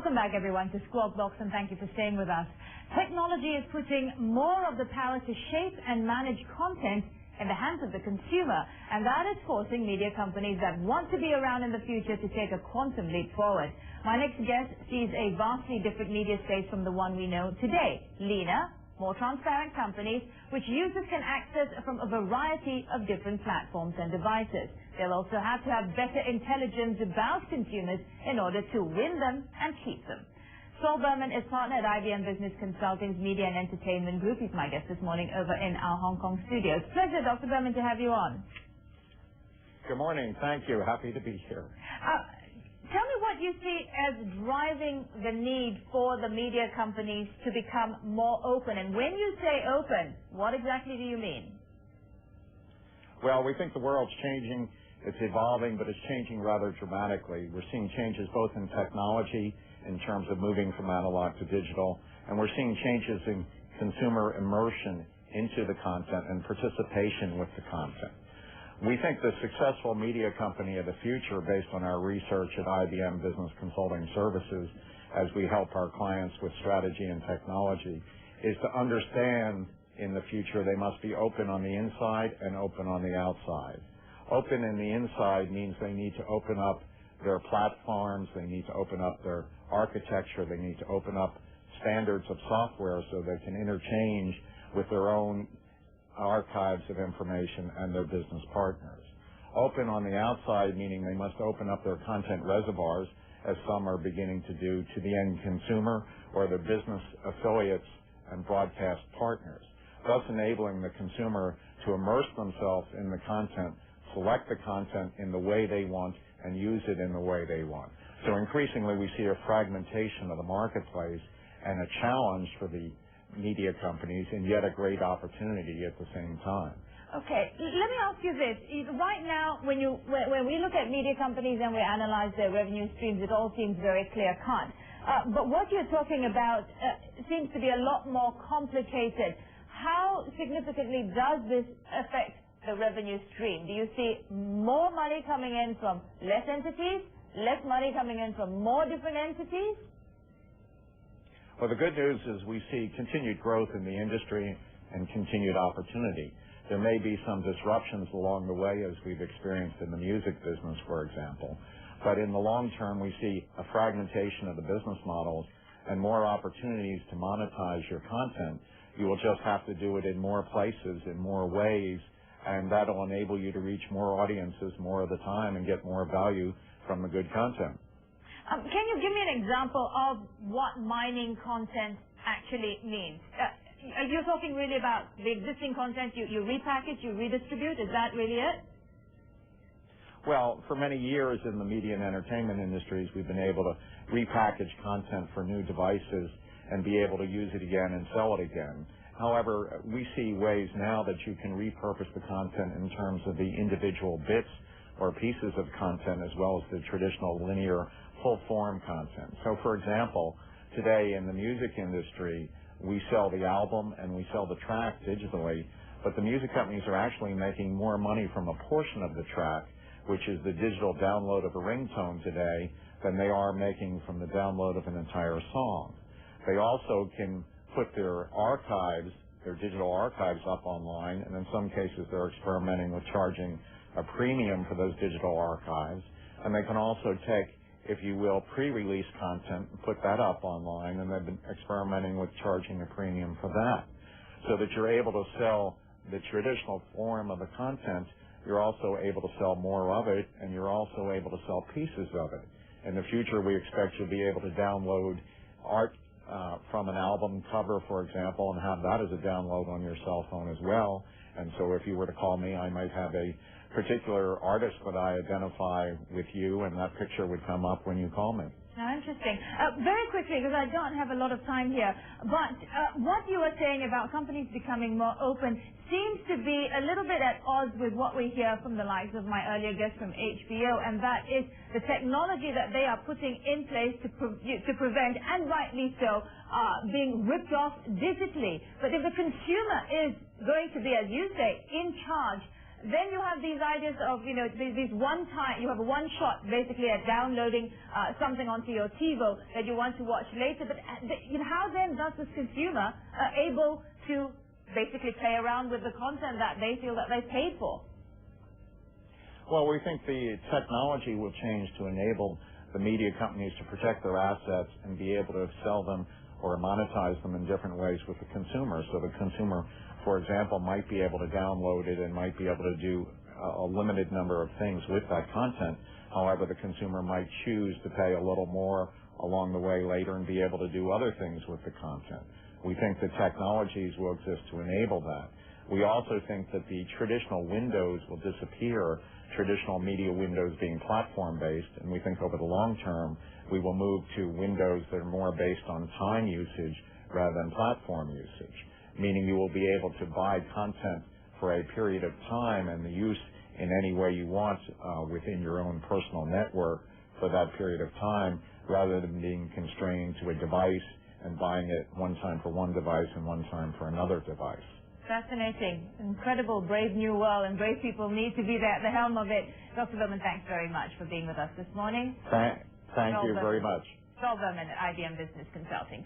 Welcome back, everyone, to Squawk Box, and thank you for staying with us. Technology is putting more of the power to shape and manage content in the hands of the consumer, and that is forcing media companies that want to be around in the future to take a quantum leap forward. My next guest sees a vastly different media space from the one we know today. Leaner, more transparent companies, which users can access from a variety of different platforms and devices. They'll also have to have better intelligence about consumers in order to win them and keep them. Saul Berman is partner at IBM Business Consulting's Media and Entertainment Group. He's my guest this morning over in our Hong Kong studios. Pleasure, Dr. Berman, to have you on. Good morning. Thank you. Happy to be here. Tell me what you see as driving the need for the media companies to become more open. And when you say open, what exactly do you mean? Well, we think the world's changing. It's evolving, but it's changing rather dramatically. We're seeing changes both in technology in terms of moving from analog to digital, and we're seeing changes in consumer immersion into the content and participation with the content. We think the successful media company of the future, based on our research at IBM Business Consulting Services, as we help our clients with strategy and technology, is to understand in the future they must be open on the inside and open on the outside. Open in the inside means they need to open up their platforms, they need to open up their architecture, they need to open up standards of software so they can interchange with their own archives of information and their business partners. Open on the outside, meaning they must open up their content reservoirs, as some are beginning to do, to the end consumer or their business affiliates and broadcast partners, thus enabling the consumer to immerse themselves in the content, select the content in the way they want, and use it in the way they want. So increasingly we see a fragmentation of the marketplace and a challenge for the media companies, and yet a great opportunity at the same time. Okay, let me ask you this. Right now, when we look at media companies and we analyze their revenue streams, it all seems very clear-cut. But what you're talking about seems to be a lot more complicated. How significantly does this affect the revenue stream? Do you see more money coming in from less entities, less money coming in from more different entities? Well, the good news is we see continued growth in the industry and continued opportunity. There may be some disruptions along the way, as we've experienced in the music business, for example. But in the long term, we see a fragmentation of the business models and more opportunities to monetize your content. You will just have to do it in more places, in more ways, and that'll enable you to reach more audiences more of the time and get more value from the good content. Can you give me an example of what mining content actually means? You're talking really about the existing content you repackage, you redistribute. Is that really it? Well, for many years in the media and entertainment industries, we've been able to repackage content for new devices and be able to use it again and sell it again. However, we see ways now that you can repurpose the content in terms of the individual bits or pieces of content, as well as the traditional linear full-form content. So, for example, today in the music industry, we sell the album and we sell the track digitally, but the music companies are actually making more money from a portion of the track, which is the digital download of a ringtone today, than they are making from the download of an entire song. They also can put their archives, their digital archives up online, and in some cases they're experimenting with charging a premium for those digital archives. And they can also take, if you will, pre-release content and put that up online, and they've been experimenting with charging a premium for that. So that you're able to sell the traditional form of the content, you're also able to sell more of it, and you're also able to sell pieces of it. In the future, we expect you'll be able to download art from an album cover, for example, and have that as a download on your cell phone as well. And so if you were to call me, I might have a particular artist that I identify with you, and that picture would come up when you call me. Now, interesting. Very quickly, because I don't have a lot of time here, but what you were saying about companies becoming more open seems to be a little bit at odds with what we hear from the likes of my earlier guest from HBO, and that is the technology that they are putting in place to prevent, and rightly so, being ripped off digitally. But if the consumer is going to be, as you say, in charge, then you have these ideas of, these one-time, you have a one-shot basically at downloading something onto your TiVo that you want to watch later. But how then does this consumer able to basically play around with the content that they feel that they paid for? Well, we think the technology will change to enable the media companies to protect their assets and be able to sell them or monetize them in different ways with the consumer. So the consumer, for example, might be able to download it and might be able to do a limited number of things with that content. However, the consumer might choose to pay a little more along the way later and be able to do other things with the content. We think the technologies will exist to enable that. We also think that the traditional windows will disappear, traditional media windows being platform-based, and we think over the long term we will move to windows that are more based on time usage rather than platform usage, meaning you will be able to buy content for a period of time and the use in any way you want within your own personal network for that period of time, rather than being constrained to a device and buying it one time for one device and one time for another device. Fascinating. Incredible, brave new world, and brave people need to be there at the helm of it. Dr. Berman, thanks very much for being with us this morning. Thank you very much. Saul Berman at IBM Business Consulting.